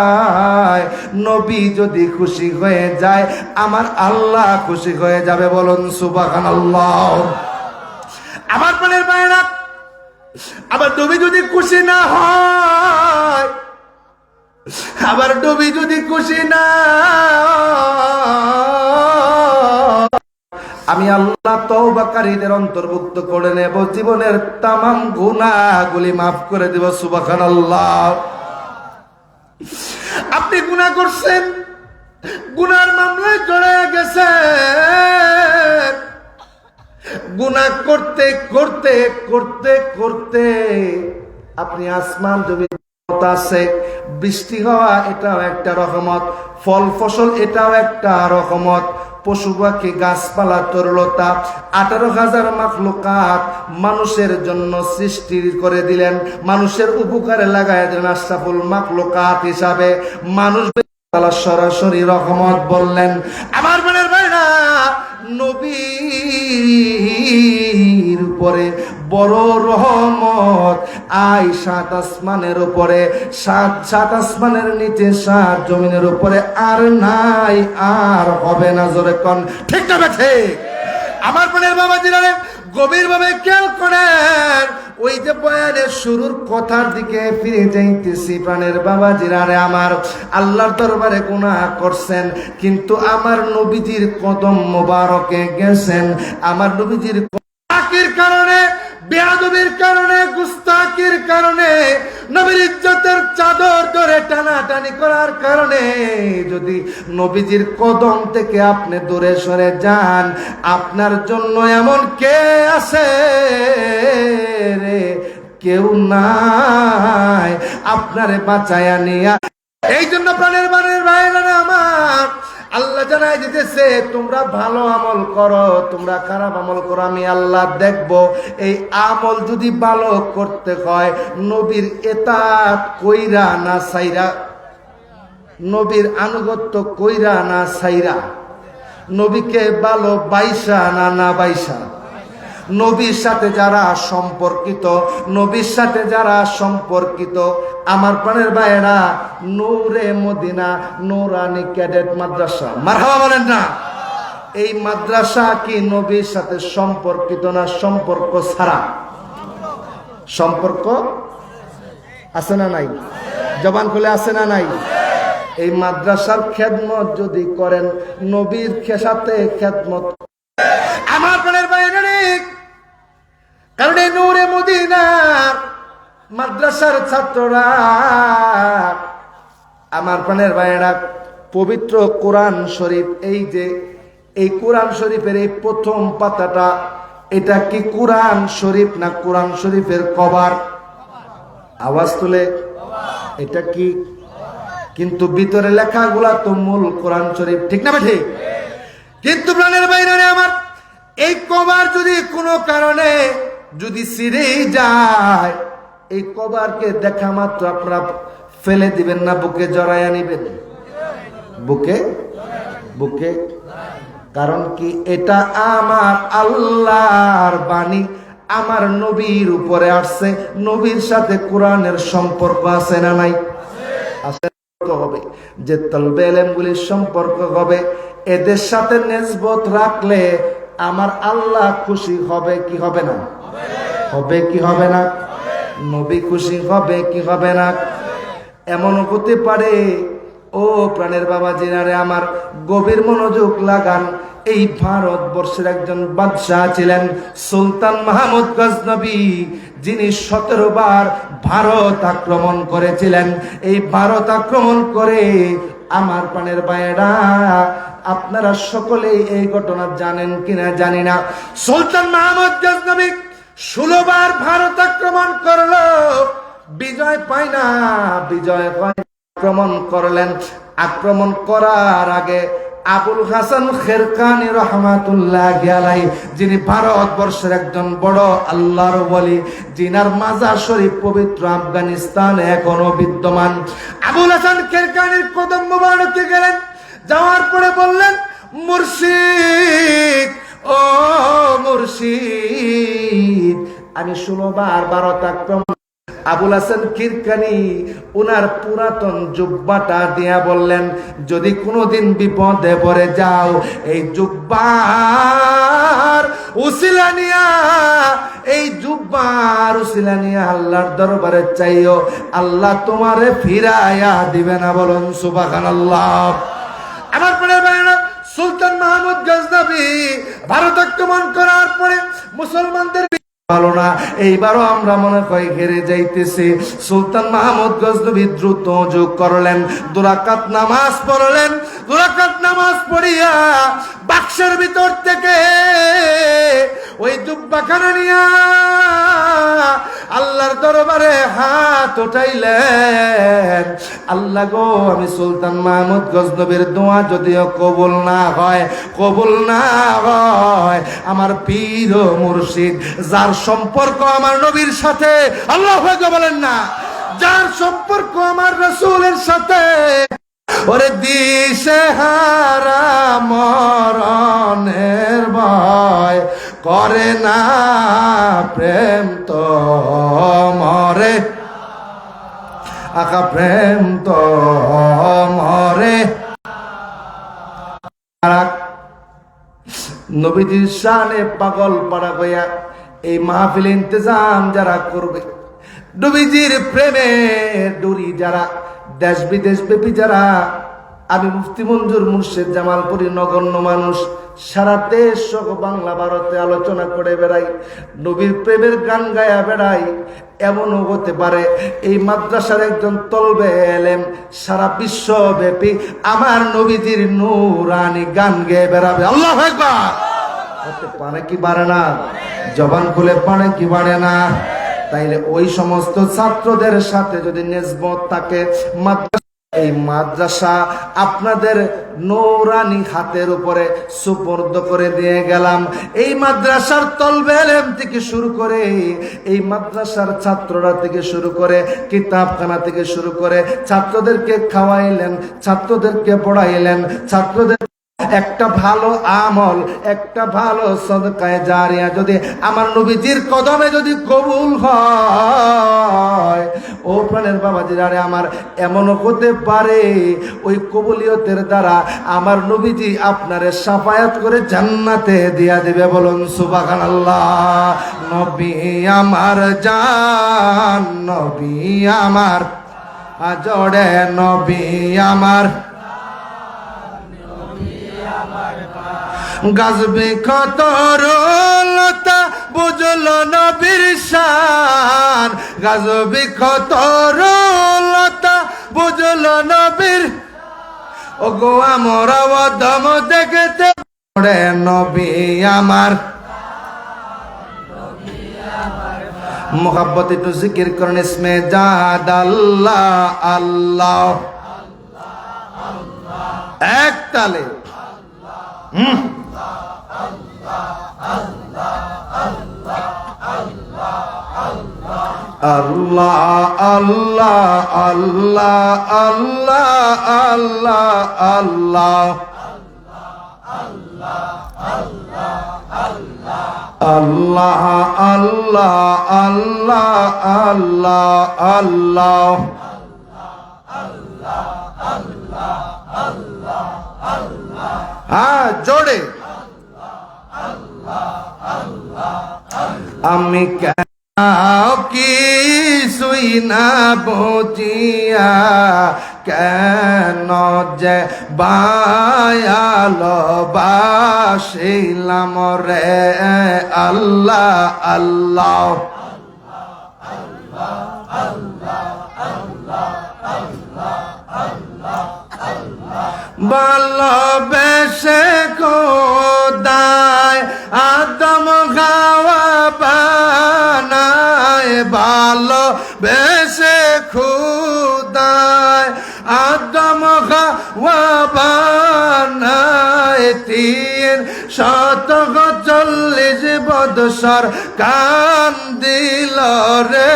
নবী যদি খুশি হয়ে যায়, আমার আল্লাহ খুশি হয়ে যাবে। বলুন সুবহানাল্লাহ। আমার প্রাণের ভাইরা, আবার নবী যদি খুশি না হয়, আবার নবী যদি খুশি না আমি আল্লাহ তওবাকারীদের অন্তর্ভুক্ত করে নেব, জীবনের তামাম গুনাহগুলি মাফ করে দেব। সুবহানাল্লাহ। আপনি গুনাহ করছেন, গুনার মামলায় জড়ায় গেছেন, গুনাহ করতে করতে করতে করতে আপনি আসমান জমিন আছে, বৃষ্টি হওয়া এটাও একটা রহমত, ফল ফসল এটাও একটা রহমত, পশু পাখি গাছপালা তরলতা 18,000 মাখলুকাত মানুষের জন্য সৃষ্টি করে দিলেন, মানুষের উপকারে লাগাই দিলেন আশরাফুল মাখলুকাত হিসাবে। মানুষ তাআলা সরাসরি রহমত বললেন। আমার বোনের ভাইরা, নবীর উপরে বড় রহমত, 7 আসমানের উপরে, 7 আসমানের নিচে 7 জমিনের উপরে আর নাই, আর হবে না। জোরে কোন ঠিক না ঠিক? আমার বোনের বাবাজিরা গভীর ভাবে খেয়াল করেন, ওই যে বয়ানের শুরুর কথার দিকে ফিরে যাইতেছি। প্রাণের বাবাজিরা রে আমার, আল্লাহর দরবারে গুনাহ করছেন, কিন্তু আমার নবীজির কদম মোবারকে গেছেন। আমার নবীজির গুনাহের কারণে, বেয়াদবির কারণে, গুস্তাখির কারণে, নবীর ইজ্জতের চাদর ধরে টানাটানি করার কারণে যদি নবীজির কদম থেকে আপনি দূরে সরে যান, আপনার জন্য এমন কে আছে রে? কেউ নাই আপনারে বাঁচায়া নিয়া। এই জন্য প্রাণের ভাইরা আমার, আল্লাহ জানাই দিতেছে, তোমরা ভালো আমল করো, তোমরা খারাপ আমল করো, আমি আল্লাহ দেখব। এই আমল যদি ভালো করতে হয়, নবীর এতাত কইরা না সাইরা, নবীর আনুগত্য কইরা না সাইরা, নবীকে ভালো বাইসা না না বাইসা, নবীর সাথে যারা সম্পর্কিত, নবীর সাথে যারা সম্পর্কিত, আমার প্রাণের ভাইয়েরা, নূরে মদিনা নূরানী ক্যাডেট মাদ্রাসা, মারহাবা বলেন না? এই মাদ্রাসা কি নবীর সাথে সম্পর্কিত না সম্পর্ক ছাড়া? সম্পর্ক আছে না নাই? জবান খুলে আছে না নাই? এই মাদ্রাসার খেদমত যদি করেন, নবীর সাথে খেদমত। আমার প্রাণের ভাইয়েরা, কারণ এই নূরে মদিনার মাদ্রাসার ছাত্ররা, আমার প্রাণের ভাইয়েরা, পবিত্র কোরআন শরীফ, এই যে এই কোরআন শরীফের এই প্রথম পাতাটা, এটা কি কোরআন শরীফ না কোরআন শরীফের কভার? আওয়াজ তুলে, এটা কি? কিন্তু ভিতরে লেখাগুলা তো মূল কোরআন শরীফ, ঠিক না ঠিক? কিন্তু প্রাণের ভাইয়েরা আমার, এই কভার যদি কোনো কারণে যদি ছিঁড়েই যায়, এই কভারকে দেখা মাত্র আপনারা ফেলে দিবেন না, বুকে জড়াইয়া নিবেন? বুকে বুকে। কারণ কি? এটা আমার আল্লাহর বাণী, আমার নবীর উপরে আসছে, নবীর সাথে কোরআনের সম্পর্ক আছে না নাই? আছে। হবে যে তলবে ইলমগুলির সম্পর্ক হবে, এদের সাথে নিসবত রাখলে আমার আল্লাহ খুশি হবে কি হবে না? হবে কি হবে না? নবী খুশি হবে কি হবে না? এমন হতে পারে, ও প্রাণের বাবা জিনারে আমার, গভীর মনোযোগ লাগান। এই ভারতবর্ষের একজন বাদশাহ ছিলেন সুলতান মাহমুদ গজনবী, যিনি 17 বার ভারত আক্রমণ করেছিলেন। এই ভারত আক্রমণ করে, আমার প্রাণের ভাইয়েরা, আপনারা সকলেই এই ঘটনা জানেন কিনা জানি না, সুলতান মাহমুদ গজনবী 16 বার ভারত আক্রমণ করলো, বিজয় পায় না, বিজয় পায়। আক্রমণ করলেন। আক্রমণ করার আগে আবুল হাসান খেরকানি রহমাতুল্লাহি আলাইহি, যিনি ভারতবর্ষের একজন বড় আল্লাহর ওয়ালি, জিনার মাজার শরীফ পবিত্র আফগানিস্তানে এখনো বিদ্যমান, আবুল হাসান খেরকানির কদম মোবারকে গেলেন। যাওয়ার পরে বললেন, মুর্শিদ, ও মুর্শিদ, আমি 16 বার ভারত আক্রমণ। আবুল হাসান কিরকানি উনার পুরাতন জুব্বাটা দিয়া বললেন, যদি কোনোদিন বিপদে পড়ে যাও, এই জুব্বার উসিলা নিয়া, এই জুব্বার উসিলা নিয়া আল্লাহর দরবারে চাইও, আল্লাহ তোমারে ফিরাইয়া দিবে না। বলুন সুবহানাল্লাহ। আমার প্রিয় ভাইরা, সুলতান মাহমুদ গজনবী ভারত আক্রমণ করার পরে মুসলমানদের ভালো না, এইবারও আমরা মনে হয় ঘেরে যাইতেছি। সুলতান মাহমুদ গজনবী দ্রুত যোগ করলেন, 2 রাকাত নামাজ পড়লেন। 2 রাকাত নামাজ পড়িয়া বাক্সের ভিতর থেকে ওই দুব্বাখানা নিয়া আল্লাহর দরবারে হাত উঠাইলেন। আল্লাহ গো, আমি সুলতান মাহমুদ গজনবীর দোয়া যদিও কবুল না হয়, আমার পীর ও মুর্শিদ, যার সম্পর্ক আমার নবীর সাথে, আল্লাহু আকবার বলেন না, যার সম্পর্ক আমার রাসূলের সাথে, ওরে দিশে হারা মরণের ভয় করে না, প্রেম তো মরে আকা, প্রেম তো মরে। নবীজির শানে পাগল পাড়া হইয়া এই মাহফিল ইন্তজাম যারা করবে, নবীজির প্রেমে ডুরি যারা দেশ বিদেশ ব্যাপী যারা, আমি মুফতি মঞ্জুর মুর্শেদ জামালপুরী নগণ্য মানুষ সারা দেশ সহ বাংলা ভারতে আলোচনা করে বেড়াই, নবীর প্রেমের গান গায়া বেড়াই। এমনও হতে পারে এই মাদ্রাসার একজন তলবে এলেম সারা বিশ্বব্যাপী আমার নবীজির নূরানি গান গেয়ে বেড়াবে। আল্লাহু আকবার। হতে পারে কি পারে না? জবান খুলে পারে কি পারে না? তাইলে ওই সমস্ত ছাত্রদের সাথে যদি নিসবত থাকে, এই মাদ্রাসা আপনাদের নূরানি হাতের উপরে সুপর্দ করে দিয়ে গেলাম। এই মাদ্রাসার তলবে ইলম থেকে শুরু করে, এই মাদ্রাসার ছাত্ররা থেকে শুরু করে, কিতাবখানা থেকে শুরু করে ছাত্রদেরকে খাওয়াইলেন, ছাত্রদেরকে পড়াইলেন, ছাত্রদের একটা ভালো আমল, একটা ভালো সদকায়ে জারিয়া যদি আমার নবীজির কদমে যদি কবুল হয়, ও প্রাণের বাবাজিরা রে আমার, এমনও হতে পারে ওই কবুলিয়তের দ্বারা আমার নবীজি আপনারে শাফায়াত করে জান্নাতে দিয়া দিবে। বলুন সুবহানাল্লাহ। নবী আমার জান, নবী আমার আজড়ে, নবী আমার গাজবে খতরলতা বুঝল নবীর শান, গাজবে খতরলতা বুঝল নবীর, ও গো আমরা দম দেখতে নবী আমার। মোহাব্বত একটু জিকির করেন ইসমে জাদ আল্লাহ আল্লাহ, এক তালে। আল্লাহ আল্লাহ আল্লাহ আল্লাহ আল্লাহ আল্লাহ আল্লাহ আল্লাহ আল্লাহ আল্লাহ। হ্যাঁ, জোরে। আমি কি সুই না বুঝিয়া কেন যে বায়াল বাসিলাম রে আল্লাহ আল্লাহ। ভালোবেসে খোদায় আদম হাওয়া বানায়, ভালোবেসে খোদায় আদম হাওয়া বানায়, 340 বৎসর কান্দিল রে,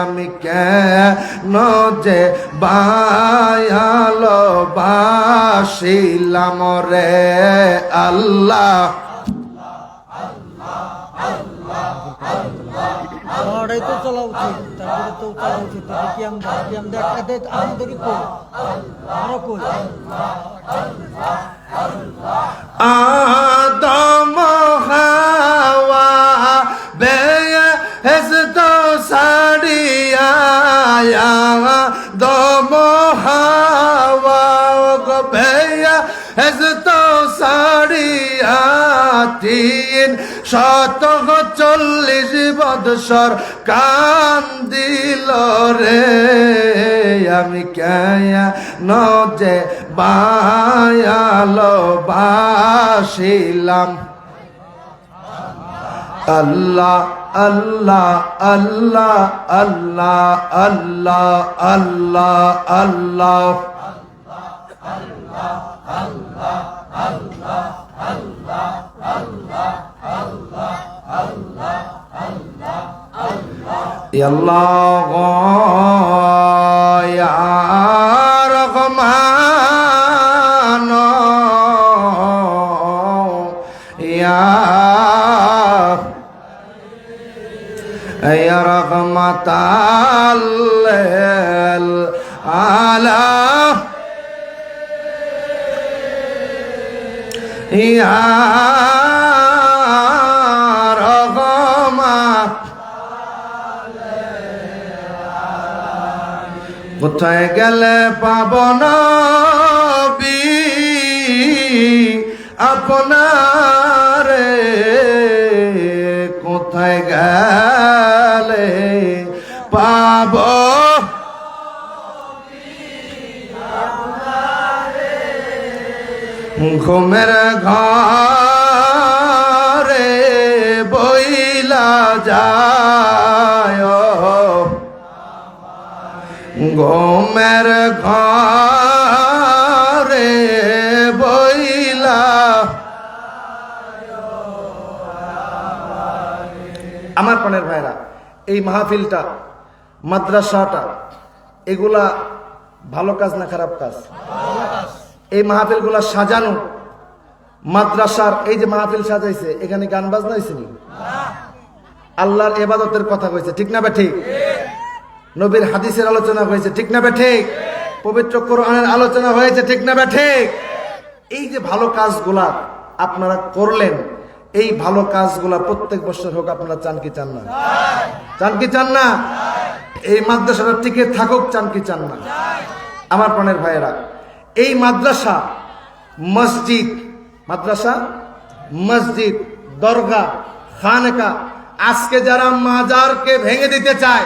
আমি কেন যে বায়াল বাসিলাম রে আল্লাহ। তো চলা উচিত, তারপরে তো চলা উচিত। কি আমরা আমাদেরকে কই আমরা কই আদম হাওয়া বেহেশত সাড়িয়া, আদম হাওয়া গো বেয়া হেজত সাড়িয়া 340 বৎসর কান্দিল রে আমি কেয়া নজে বায়ালো বাসিলাম আল্লাহ আল্লাহ আল্লাহ আল্লাহ আল্লাহ আল্লাহ আল্লাহ আল্লাহ ইয়া রহমান ইয়া يا رحمة العالم يا رحمة কোথায় গেলে পাব নবী আপনারে কোথায় গেলে পাব ঘুমের ঘরে বইলা যায় ঘুমের ঘরে বইলা আমার প্রাণের ভাইরা এই মাহফিলটা মাদ্রাসাটা এগুলা ভালো কাজ না খারাপ কাজ এই মাহফিলগুলা সাজানো মাদ্রাসার এই যে মাহফিল সাজাইছে এখানে গান বাজনা হয়েছে নি আল্লাহর ইবাদতের কথা কইছে ঠিক না বে ঠিক নবীর হাদিসের আলোচনা হয়েছে ঠিক না বে ঠিক পবিত্র কোরআনের আলোচনা হয়েছে ঠিক না বে ঠিক এই যে ভালো কাজগুলা আপনারা করলেন এই ভালো কাজগুলা প্রত্যেক বছর হোক আপনারা চান কি চান না চান কি চান না এই মাদ্রাসাটা টিকে থাকুক চান কি চান না আমার প্রাণের ভাইয়েরা এই মাদ্রাসা মসজিদ মাদ্রাসা মসজিদ দরগা খানকা আজকে যারা মাজারকে ভেঙে দিতে চায়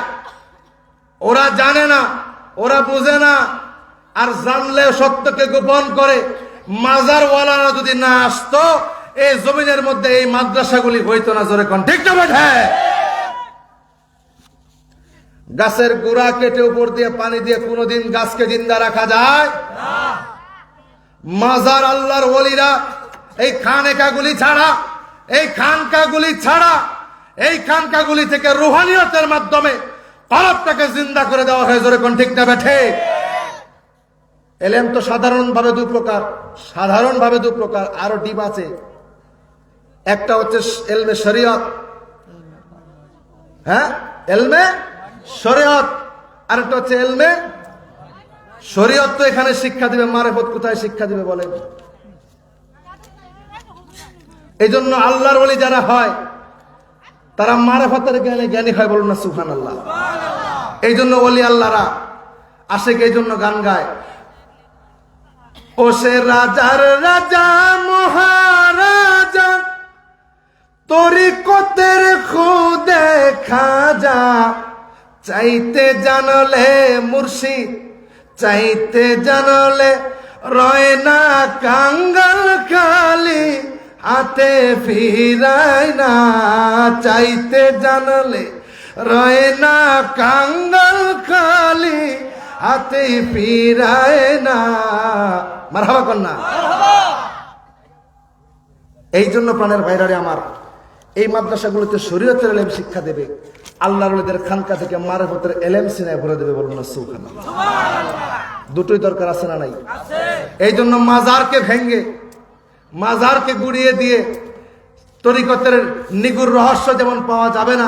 ওরা জানে না ওরা বুঝে না আর জানলেও সত্যকে গোপন করে মাজারওয়ালারা যদি না আসতো এই জমিনের মধ্যে এই মাদ্রাসাগুলি হইতো না জোরে কোন ঠিক না বেঠে গাছের গোড়া কেটে উপর দিয়ে পানি দিয়ে কোনোদিন গাছকে জিন্দা রাখা যায় না মাজার আল্লাহর ওলিরা এই খানকাগুলি ছাড়া এই খানকাগুলি ছাড়া এই খানকাগুলি থেকে রুহানিয়তের মাধ্যমে কলবটাকে জিন্দা করে দেওয়া হয় জোরে কোন ঠিক না বেঠে এলেম তো সাধারণভাবে দু প্রকার আরো ডিপ আছে একটা হচ্ছে এলমে শরীয়ত হ্যাঁ এলমে শরীয়ত আর একটা হচ্ছে এলমে শরীয়ত তো এখানে শিক্ষা দিবে মারেফত কোথায় শিক্ষা দিবে বলেন এই জন্য আল্লাহর ওলি যারা হয় তারা মারেফতের জ্ঞানী হয় বলুন না সুবহানাল্লাহ এই জন্য ওলি আল্লাহরা আশিক এই জন্য গান গায় ও সে রাজার রাজা মহারাজা তরিকতের খুদে খাজা চাইতে জানলে মুর্শিদ চাইতে জানলে রয় না কাঙ্গাল খালি হাতে ফিরায় না চাইতে জানলে রয় না কাঙ্গাল খালি হাতে ফিরায় না মারহাবা কন্যা এই জন্য প্রাণের ভাইরারে আমার এই মাদ্রাসাগুলোতে শরীয়তের এলেম শিক্ষা দেবে আল্লাহর ওলিদের খানকা থেকে মারেফতের এলেম সিনায় ভরে দেবে বলুন না সুবহানাল্লাহ দুটোই দরকার আছে না নাই এই জন্য মাজারকে ভেঙ্গে মাজারকে গুড়িয়ে দিয়ে তরিকতের নিগুর রহস্য যেমন পাওয়া যাবে না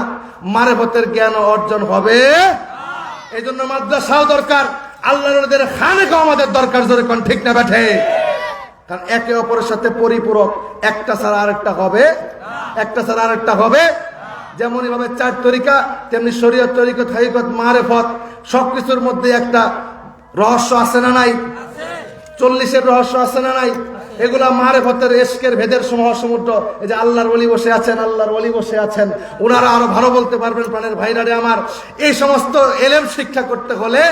মারেফতের জ্ঞান অর্জন হবে এই জন্য মাদ্রাসাও দরকার আল্লাহর ওলিদের খানকাও আমাদের দরকার জোরে কোন ঠিক না বেঠে কারণ একে অপরের সাথে পরিপূরক একটা ছাড়া আরেকটা হবে একটা ছাড়া আরেকটা হবে যেমন এভাবে চার তরিকা তেমনি শরীয়ত তরিকত হাকিকত মারেফত সবকিছুর মধ্যে একটা রহস্য আছে না নাই 40-এর রহস্য আছে না নাই? এগুলা মারেফতের এশকের ভেদের মহাসমুদ্র। এই যে আল্লাহর ওলি বসে আছেন, আল্লাহর ওলি বসে আছেন, ওনারা আরো ভালো বলতে পারবেন প্রাণের ভাইরারে আমার। এই সমস্ত এলেম শিক্ষা করতে হলে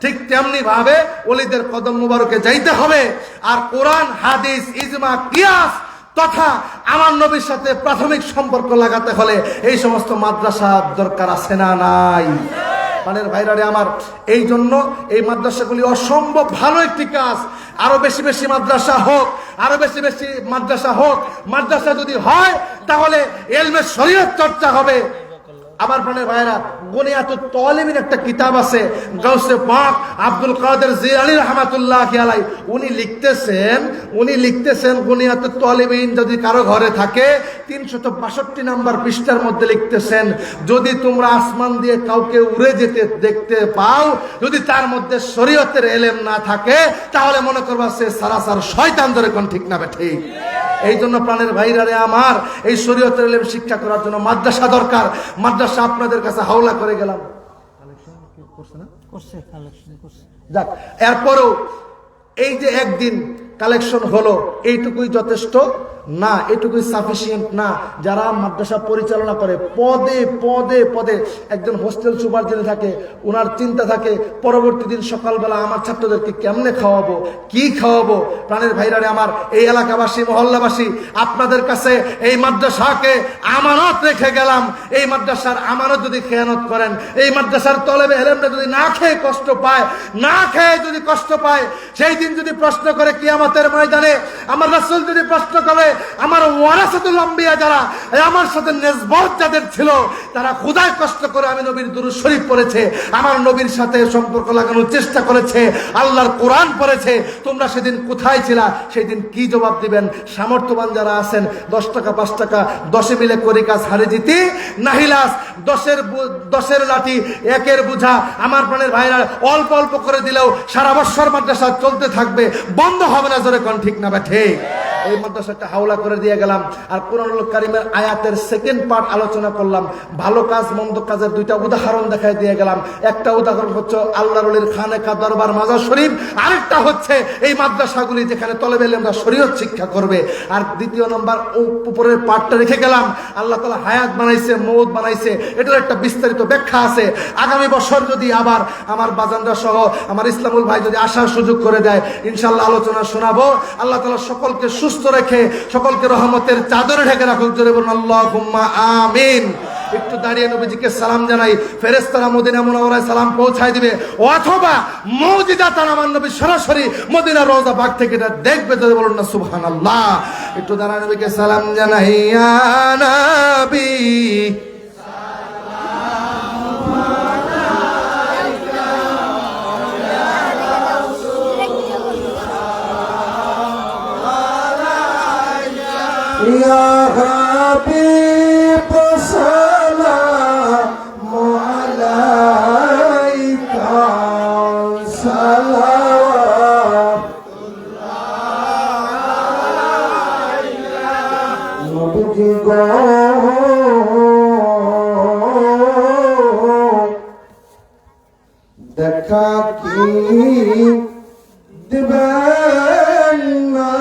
ঠিক তেমনি ভাবে ওলিদের কদম মুবারকে যাইতে হবে। আর কোরআন, হাদিস, ইজমা, কিয়াস তথা আমার নবীর সাথে প্রাথমিক সম্পর্ক লাগাতে হলে এই সমস্ত মাদ্রাসা দরকার আছে না নাই? প্রাণের ভাইরারে আমার, এই জন্য এই মাদ্রাসাগুলি অসম্ভব ভালো একটি কাজ। আরো বেশি বেশি মাদ্রাসা হোক, আরো বেশি বেশি মাদ্রাসা হোক। মাদ্রাসা যদি হয় তাহলে ইলমে শরীয়ত চর্চা হবে। আবার প্রাণের ভাইরা, গুনিয়াতুত তালিবিন একটা কিতাব আছে, গাউসে পাক আব্দুল কাদের জিলানী রাহমাতুল্লাহি আলাইহি উনি লিখতেছেন গুনিয়াতুত তালিবিন যদি কারো ঘরে থাকে 362 নাম্বার পৃষ্ঠার মধ্যে লিখতেছেন, যদি তোমরা আসমান দিয়ে কাউকে উড়ে যেতে দেখতে পাও, যদি তার মধ্যে শরীয়তের ইলম না থাকে তাহলে মনে করবা সে সারাসার শয়তান। ধরে কোন ঠিক না ঠিক? এই জন্য প্রাণের ভাইরারে আমার, এই শরীয়তের ইলম শিক্ষা করার জন্য মাদ্রাসা দরকার। মাদ্রাসা আপনাদের কাছে হাওলা করে গেলাম, যাক। এরপরও এই যে একদিন কালেকশন হলো, এইটুকুই যথেষ্ট না, এটুকুই সাফিসিয়েন্ট না। যারা মাদ্রাসা পরিচালনা করে পদে পদে পদে, একজন হোস্টেল সুপার যিনি থাকে ওনার চিন্তা থাকে পরবর্তী দিন সকালবেলা আমার ছাত্রদেরকে কেমনে খাওয়াবো, কি খাওয়াবো। প্রাণের ভাইরারে আমার, এই এলাকাবাসী, মহল্লাবাসী, আপনাদের কাছে এই মাদ্রাসাকে আমানত রেখে গেলাম। এই মাদ্রাসার আমানত যদি খেয়ানত করেন, এই মাদ্রাসার তলেবে ইলমটা যদি না খেয়ে কষ্ট পায়, না খেয়ে যদি কষ্ট পায়, সেই দিন যদি প্রশ্ন করে কিয়ামতের ময়দানে, আমার রাসূল যদি প্রশ্ন করে, আমার ওয়ারাসাতুল আম্বিয়া যারা আমার সাথে নেসবত যাদের ছিল, তারা খোদায় কষ্ট করে আমি নবীর দুরূদ শরীফ পড়েছে, আমার নবীর সাথে সম্পর্ক লাগানোর চেষ্টা করেছে, আল্লাহর কোরআন পড়েছে, তোমরা সেদিন কোথায় ছিলা? সেই দিন কি জবাব দিবেন? সামর্থ্যবান যারা আছেন 10 টাকা 5 টাকা 10 মিলে করি কাজ হারে জিতি নাহিলাস, 10-এর লাঠি 1-এর বুঝা। আমার প্রাণের ভাইরা, অল্প অল্প করে দিলেও সারা বছর মাদ্রাসা চলতে থাকবে, বন্ধ হবে না। জোরে কোন ঠিক না ঠিক? এই মাদ্রাসাটা হাওলা করে দিয়ে গেলাম। আর কোরআনুল কারীমের আয়াতের সেকেন্ড পার্ট আলোচনা করলাম। ভালো কাজ মন্দ কাজের 2টা উদাহরণ দেখাই দিয়ে গেলাম। একটা উদাহরণ হচ্ছে আল্লাহর ওলির খানেকা, দরবার, মাজার শরীফ। আরেকটা হচ্ছে এই মাদ্রাসাগুলি যেখানে তলেবে ইলমরা শরীয়ত শিক্ষা করবে। আর দ্বিতীয় নম্বর উপরের পার্টটা রেখে গেলাম, আল্লাহ তাআলা হায়াত বানাইছে, মওত বানাইছে, এটার একটা বিস্তারিত ব্যাখ্যা আছে। আগামী বছর যদি আবার আমার বাজানরা সহ আমার ইসলামুল ভাই যদি আসার সুযোগ করে দেয়, ইনশাআল্লাহ আলোচনা শোনাবো। আল্লাহ তাআলা সকলকে সুস্থ রেখে, সকলকে রহমতের চাদরে ঢেকে রাখুক। জোরে বলুন আল্লাহুম্মা আমিন। একটু দাঁড়িয়ে নবীজিকে সালাম জানাই। ফেরেশতারা মদিনা মুনাওয়ারায় সালাম পৌঁছায় দিবে, অথবা মুজিজাতান আমার নবী সরাসরি মদিনা রওজা পাক থেকে এটা দেখবে। জোরে বলুন না সুবহানাল্লাহ। একটু দাঁড়ায় নবীকে সালাম জানাই, ইয়া নবী Ya Habib salamu alaika salawatullah Nabiji go দেখা কি দিবেন না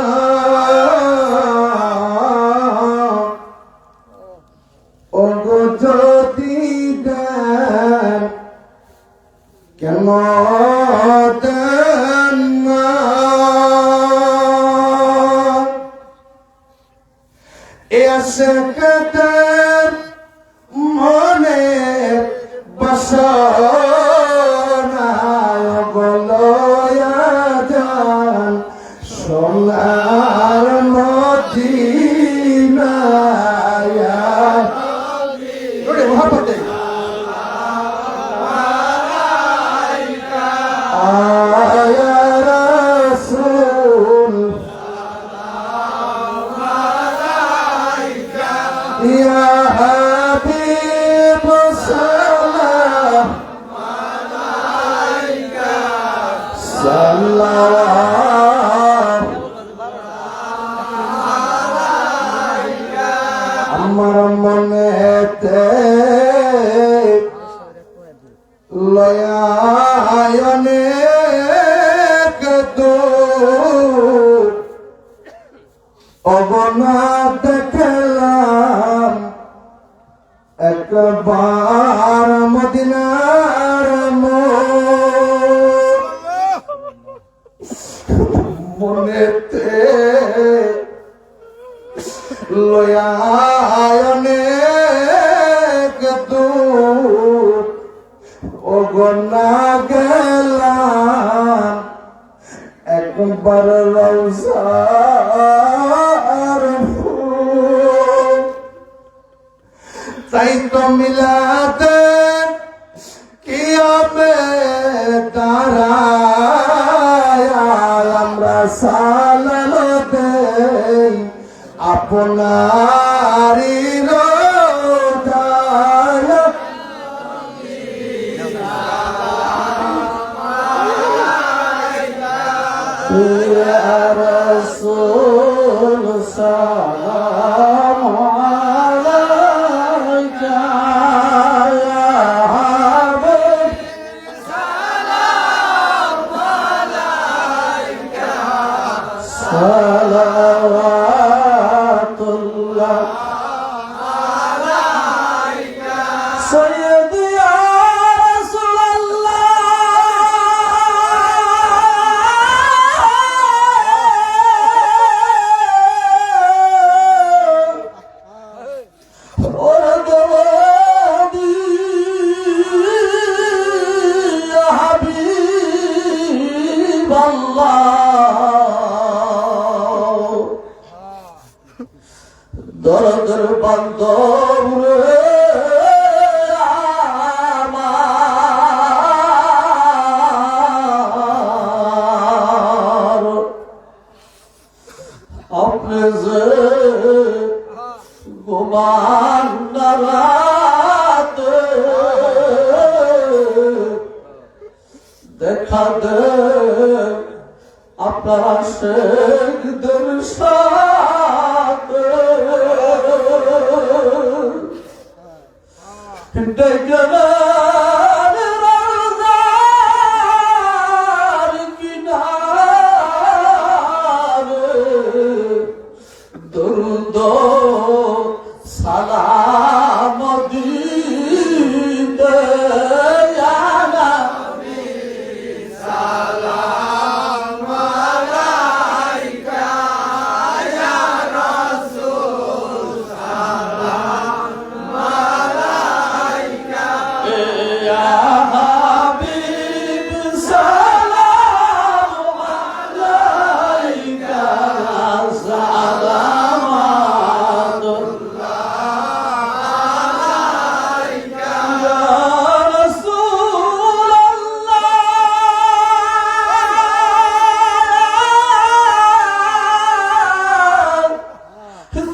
কেন দেন না? এসেকেদের মনে বাসনায় গলয়া যান সোনার মদিনায়। মহাপতে Ya Habib salam alaika salawat না দেখলাম একবার মদিনার মনেতে লয়ায়নেক দূর ওগনা গেলাম একবার রওজার ফুল তাই তো মিলাতে কি হবে দাঁড়ায় আমরা সালাম দেই আপনারি রোজায় ইয়া রাসূল সালাম আলাইকা ইয়া হাবিব সালাওয়াতুল্লাহ سيدي يا رسول الله ودوادي يا حبيب الله দরদের বান্দর আমার আপনি যে গোমান রাতে দেখা দে আপনারা শেখদের সাথে ডেকেলেন রোজার কিনারে দরুদ সালাম দিতে ইয়া নবী সালাম আলাইকা ইয়া রাসূল সালাম আলাইকা ইয়া হাবিব সালাম আলাইকা সালামাতুল্লাহ আলাইকা ইয়া রাসূলাল্লাহ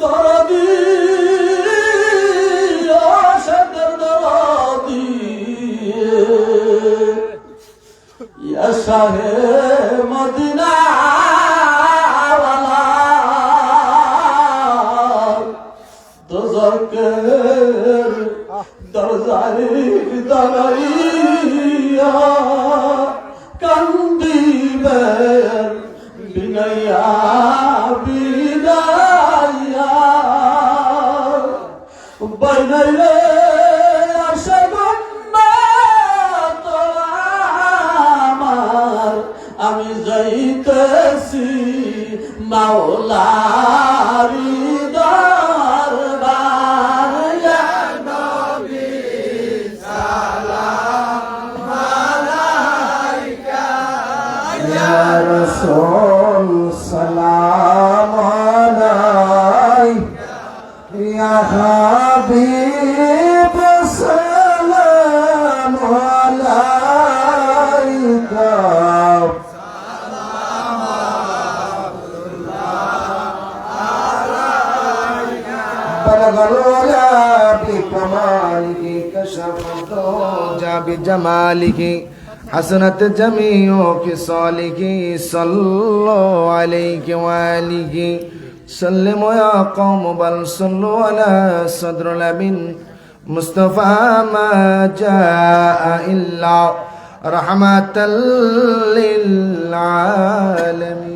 দরদি আশাদের দরদি ইয়া শাহে মদিনা ওয়ালা দোজকের দরজায় দাঁড়াইয়া কান্দিবেন বিনাইয়া বিনাইয়া বাইনাইলে আসে আমার আমি যাইতেছি মাওলারি দরবার ইয়া নবী সালাম আলাইকা ইয়া রাসূল সালাম আলাইকা ইয়া হাবিব সালাম আলাইকা بلغ العلا بكماله كشف الدجى بجماله حسنت جميع خصاله صلوا عليه وآله سلموا يا قوم بل صلوا على صدر الأمين مصطفى ما جاء إلا رحمة للعالمين